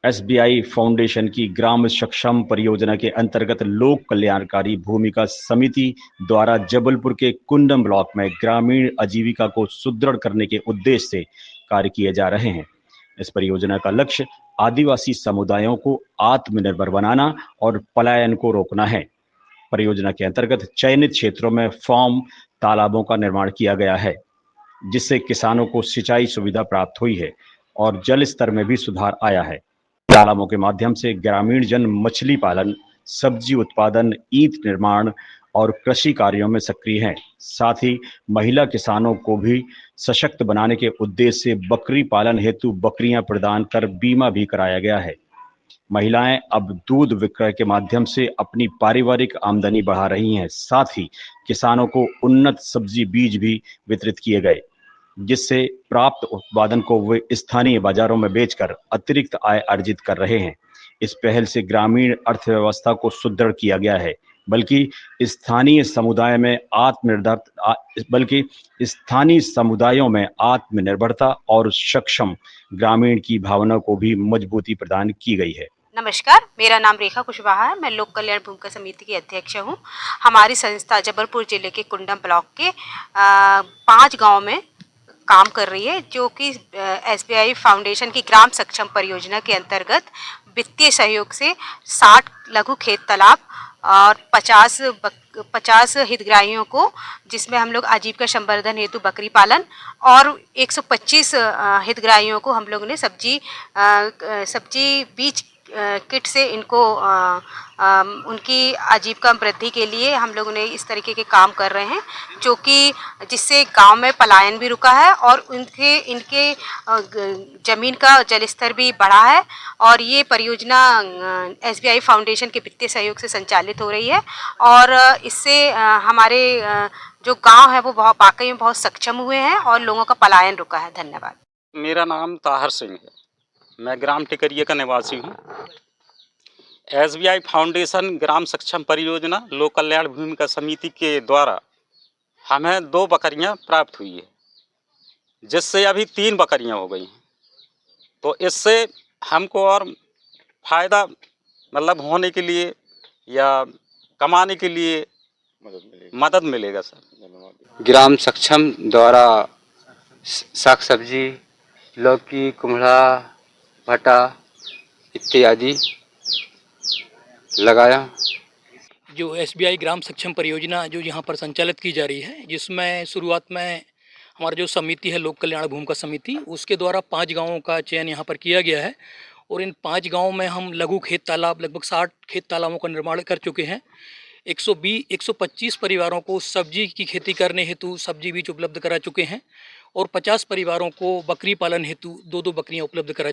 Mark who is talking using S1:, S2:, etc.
S1: SBI foundation की ग्राम सक्षम परियोजना के अंतर्गत लोक कल्याणकारी भूमिका समिति द्वारा जबलपुर के कुंडम ब्लॉक में ग्रामीण आजीविका को सुदृढ़ करने के उद्देश्य से कार्य किए जा रहे हैं। इस परियोजना का लक्ष्य आदिवासी समुदायों को आत्मनिर्भर बनाना और पलायन को रोकना है। परियोजना के अंतर्गत चयनित क्षेत्रों में फार्म तालाबों का निर्माण किया गया है, जिससे किसानों को सिंचाई सुविधा प्राप्त हुई है और जल स्तर में भी सुधार आया है। तालाबों के माध्यम से ग्रामीण जन मछली पालन, सब्जी उत्पादन, ईंट निर्माण और कृषि कार्यों में सक्रिय हैं। साथ ही महिला किसानों को भी सशक्त बनाने के उद्देश्य से बकरी पालन हेतु बकरियां प्रदान कर बीमा भी कराया गया है। महिलाएं अब दूध विक्रय के माध्यम से अपनी पारिवारिक आमदनी बढ़ा रही हैं। साथ ही किसानों को उन्नत सब्जी बीज भी वितरित किए गए, जिससे प्राप्त उत्पादन को वे स्थानीय बाजारों में बेचकर अतिरिक्त आय अर्जित कर रहे हैं। इस पहल से ग्रामीण अर्थव्यवस्था को सुदृढ़ किया गया है, बल्कि स्थानीय समुदायों में आत्मनिर्भरता और सक्षम ग्रामीण की भावना को भी मजबूती प्रदान की गई है।
S2: नमस्कार, मेरा नाम रेखा कुशवाहा है। मैं लोक कल्याण भूमिका समिति की अध्यक्ष हूँ। हमारी संस्था जबलपुर जिले के कुंडम ब्लॉक के 5 गांव में काम कर रही है, जो कि एसबीआई फाउंडेशन की ग्राम सक्षम परियोजना के अंतर्गत वित्तीय सहयोग से 60 लघु खेत तालाब और 50 हितग्राहियों को, जिसमें हम लोग आजीविका संवर्धन हेतु बकरी पालन, और 125 हितग्राहियों को हम लोगों ने सब्जी बीज किट से इनको उनकी आजीविका वृद्धि के लिए हम लोगों ने इस तरीके के काम कर रहे हैं, जो कि जिससे गांव में पलायन भी रुका है और इनके ज़मीन का जल स्तर भी बढ़ा है। और ये परियोजना एसबीआई फाउंडेशन के वित्तीय सहयोग से संचालित हो रही है और इससे हमारे जो गांव है वो वाकई में बहुत सक्षम हुए हैं और लोगों का पलायन रुका है। धन्यवाद।
S3: मेरा नाम ताहर सिंह है, मैं ग्राम टिकरिया का निवासी हूँ। एसबीआई फाउंडेशन ग्राम सक्षम परियोजना लोक कल्याण भूमिका समिति के द्वारा हमें 2 बकरियाँ प्राप्त हुई है, जिससे अभी 3 बकरियाँ हो गई हैं। तो इससे हमको और फायदा मतलब होने के लिए या कमाने के लिए मदद मिलेगा सर।
S4: ग्राम सक्षम द्वारा साग सब्जी, लौकी, कुम्हड़ा, भटा इत्यादि लगाया।
S5: जो एसबीआई ग्राम सक्षम परियोजना जो यहाँ पर संचालित की जा रही है, जिसमें शुरुआत में हमारा जो समिति है लोक कल्याण भूमिका समिति, उसके द्वारा 5 गांवों का चयन यहाँ पर किया गया है और इन 5 गांवों में हम लघु खेत तालाब लगभग 60 खेत तालाबों का निर्माण कर चुके हैं। 125 परिवारों को सब्जी की खेती करने हेतु सब्जी बीज उपलब्ध करा चुके हैं और 50 परिवारों को बकरी पालन हेतु 2-2 बकरियाँ उपलब्ध करा चुके हैं।